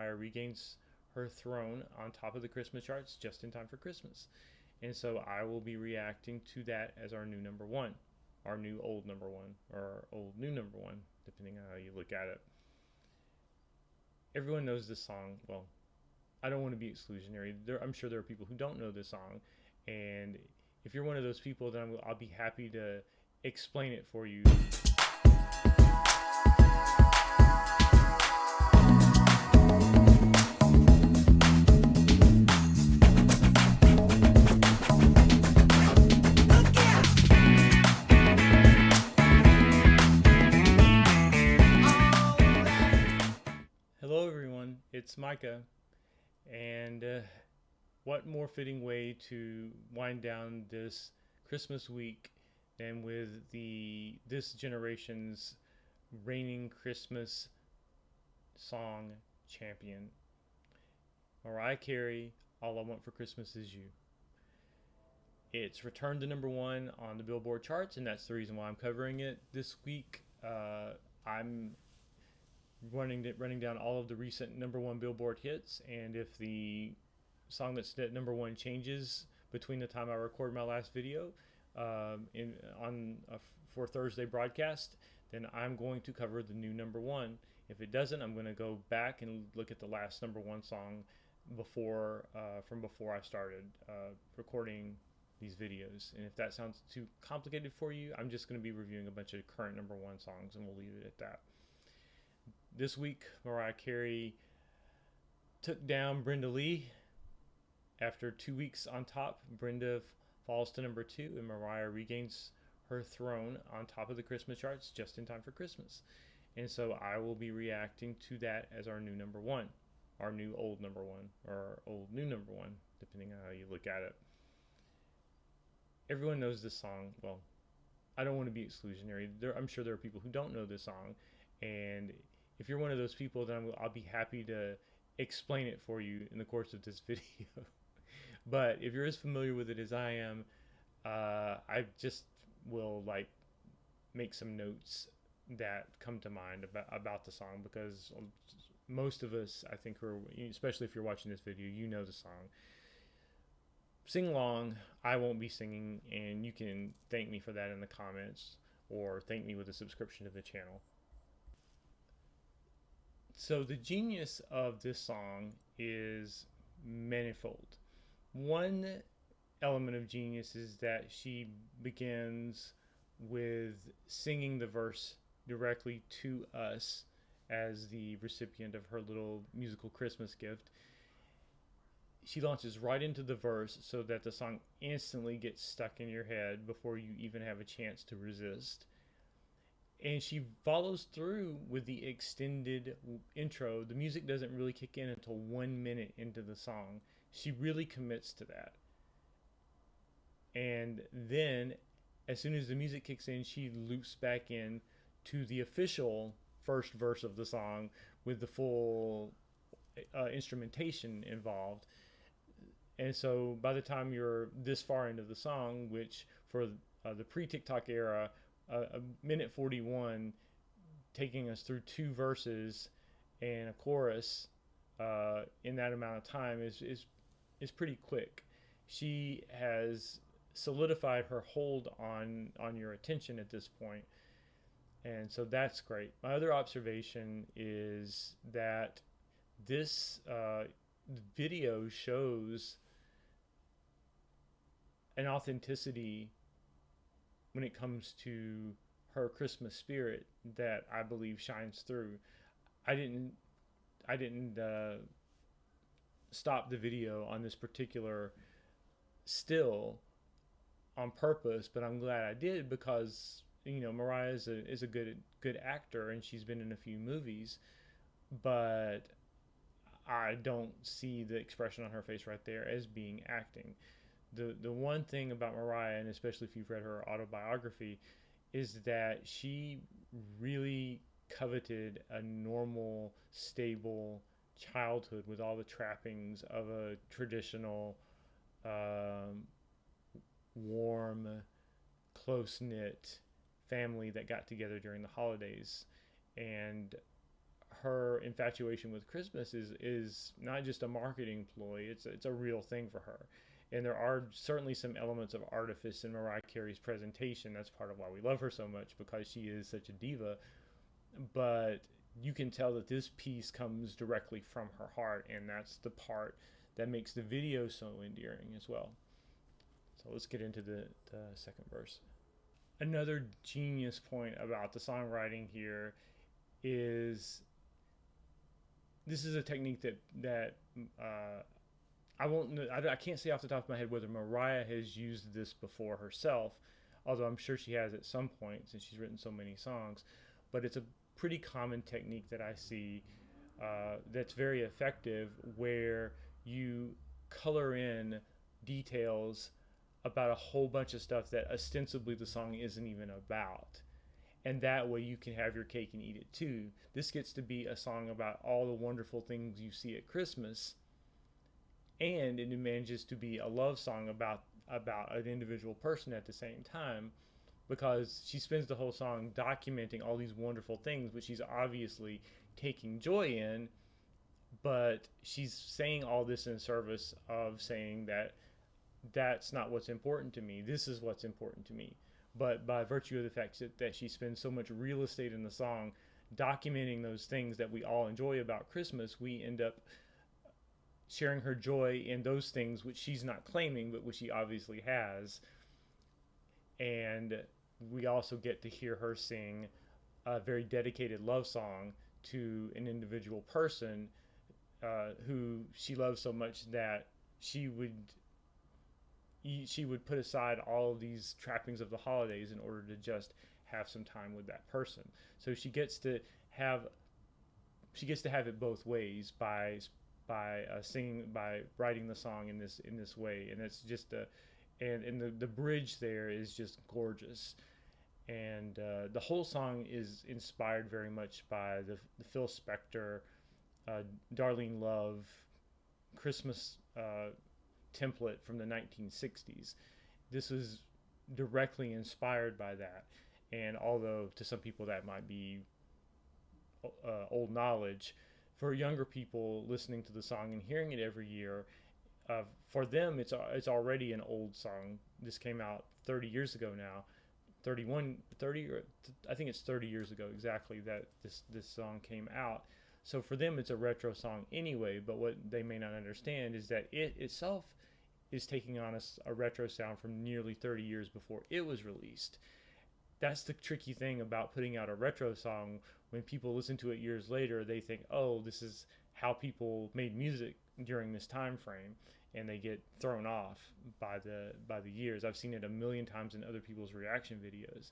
Mariah regains her throne on top of the Christmas charts just in time for Christmas. And so I will be reacting to that as our new number one, our new old number one, or our old new number one, depending on how you look at it. Everyone knows this song. Well, I don't want to be exclusionary. I'm sure there are people who don't know this song. And if you're one of those people, then I'll be happy to explain it for you. Hello, everyone. It's Micah. And what more fitting way to wind down this Christmas week than with this generation's reigning Christmas song champion, Mariah Carey, All I Want for Christmas Is You. It's returned to number one on the Billboard charts, and that's the reason why I'm covering it this week. I'm running down all of the recent number one Billboard hits, and if the song that's at number one changes between the time I record my last video for Thursday broadcast, then I'm going to cover the new number one. If it doesn't, I'm going to go back and look at the last number one song from before I started recording these videos. And if that sounds too complicated for you, I'm just going to be reviewing a bunch of current number one songs, and we'll leave it at that. This week, Mariah Carey took down Brenda Lee. After 2 weeks on top, Brenda falls to number two, and Mariah regains her throne on top of the Christmas charts just in time for Christmas. And so I will be reacting to that as our new number one, our new old number one, or our old new number one, depending on how you look at it. Everyone knows this song. Well, I don't want to be exclusionary. I'm sure there are people who don't know this song, and if you're one of those people, then I'll be happy to explain it for you in the course of this video. But if you're as familiar with it as I am, I just will make some notes that come to mind about the song, because most of us, I think, especially if you're watching this video, you know the song. Sing along. I won't be singing, and you can thank me for that in the comments, or thank me with a subscription to the channel. So the genius of this song is manifold. One element of genius is that she begins with singing the verse directly to us as the recipient of her little musical Christmas gift. She launches right into the verse so that the song instantly gets stuck in your head before you even have a chance to resist. And she follows through with the extended intro. The music doesn't really kick in until 1 minute into the song. She really commits to that. And then, as soon as the music kicks in, she loops back in to the official first verse of the song with the full instrumentation involved. And so by the time you're this far into the song, which for the pre-TikTok era, a minute 41, taking us through two verses and a chorus in that amount of time is pretty quick. She has solidified her hold on your attention at this point, and so that's great. My other observation is that this video shows an authenticity when it comes to her Christmas spirit that I believe shines through. I didn't stop the video on this particular still on purpose, but I'm glad I did, because Mariah is a good actor, and she's been in a few movies, but I don't see the expression on her face right there as being acting. The one thing about Mariah, and especially if you've read her autobiography, is that she really coveted a normal, stable childhood with all the trappings of a traditional, warm, close-knit family that got together during the holidays. And her infatuation with Christmas is not just a marketing ploy. It's a real thing for her. And there are certainly some elements of artifice in Mariah Carey's presentation. That's part of why we love her so much, because she is such a diva. But you can tell that this piece comes directly from her heart, and that's the part that makes the video so endearing as well. So let's get into the second verse. Another genius point about the songwriting here is this is a technique that I can't say off the top of my head whether Mariah has used this before herself, although I'm sure she has at some point since she's written so many songs. But it's a pretty common technique that I see that's very effective, where you color in details about a whole bunch of stuff that ostensibly the song isn't even about. And that way you can have your cake and eat it too. This gets to be a song about all the wonderful things you see at Christmas, and it manages to be a love song about an individual person at the same time, because she spends the whole song documenting all these wonderful things which she's obviously taking joy in, but she's saying all this in service of saying that that's not what's important to me. This is what's important to me. But by virtue of the fact that she spends so much real estate in the song documenting those things that we all enjoy about Christmas, we end up sharing her joy in those things which she's not claiming, but which she obviously has. And we also get to hear her sing a very dedicated love song to an individual person who she loves so much that she would put aside all of these trappings of the holidays in order to just have some time with that person. So she gets to have it both ways by singing, by writing the song in this way. And it's just and the bridge there is just gorgeous. And the whole song is inspired very much by the Phil Spector Darlene Love Christmas template from the 1960s. This was directly inspired by that, and although to some people that might be old knowledge, for younger people listening to the song and hearing it every year, for them it's already an old song. This came out 30 years ago now. 30 or I think it's 30 years ago exactly that this song came out. So for them it's a retro song anyway, but what they may not understand is that it itself is taking on a retro sound from nearly 30 years before it was released. That's the tricky thing about putting out a retro song. When people listen to it years later, they think, oh, this is how people made music during this time frame, and they get thrown off by the years. I've seen it a million times in other people's reaction videos.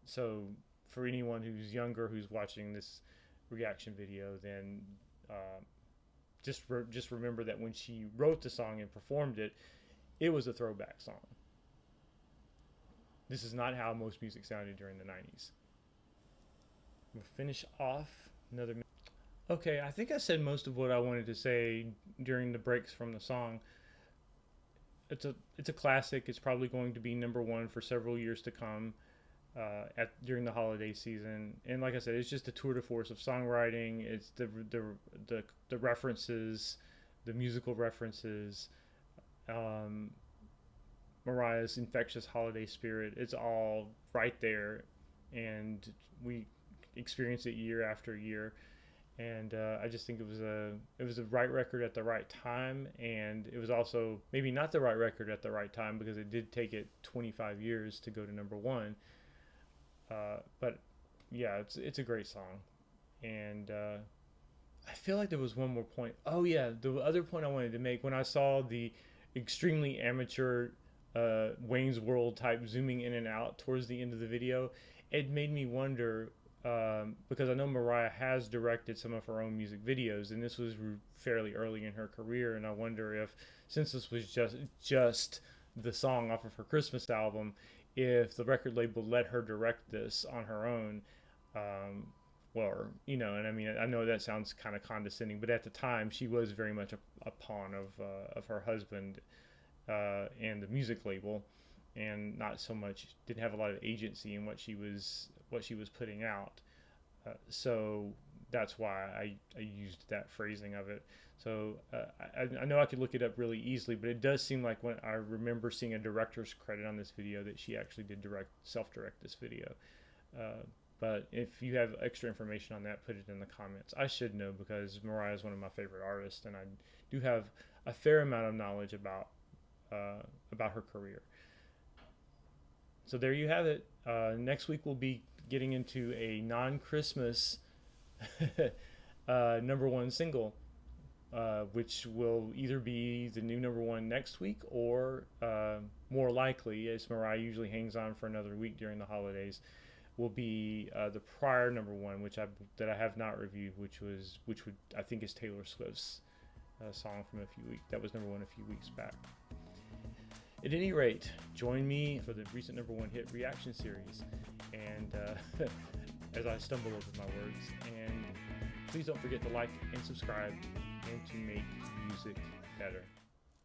So for anyone who's younger who's watching this reaction video, then just remember that when she wrote the song and performed it, it was a throwback song. This is not how most music sounded during the 90s. We'll finish off another. Okay, I think I said most of what I wanted to say during the breaks from the song. It's a classic. It's probably going to be number one for several years to come during the holiday season. And like I said, it's just a tour de force of songwriting. It's the references, the musical references, Mariah's infectious holiday spirit. It's all right there, and we experience it year after year. And I just think it was the right record at the right time, and it was also maybe not the right record at the right time because it did take it 25 years to go to number one. But yeah, it's a great song, and I feel like there was one more point. Oh yeah, the other point I wanted to make, when I saw the extremely amateur Wayne's World type zooming in and out towards the end of the video, it made me wonder. Because I know Mariah has directed some of her own music videos, and this was fairly early in her career, and I wonder if, since this was just the song off of her Christmas album, if the record label let her direct this on her own, and I mean, I know that sounds kind of condescending, but at the time she was very much a pawn of her husband and the music label, and not so much, didn't have a lot of agency in what she was putting out. So that's why I used that phrasing of it. So I know I could look it up really easily, but it does seem like when I remember seeing a director's credit on this video that she actually did self-direct this video. But if you have extra information on that, put it in the comments. I should know because Mariah is one of my favorite artists, and I do have a fair amount of knowledge about her career. So there you have it. Next week we'll be getting into a non-Christmas number one single, which will either be the new number one next week or more likely, as Mariah usually hangs on for another week during the holidays, will be the prior number one, that I have not reviewed, which I think is Taylor Swift's song from that was number one a few weeks back. At any rate, join me for the recent number one hit reaction series, and as I stumble over my words, and please don't forget to like and subscribe and to make music better.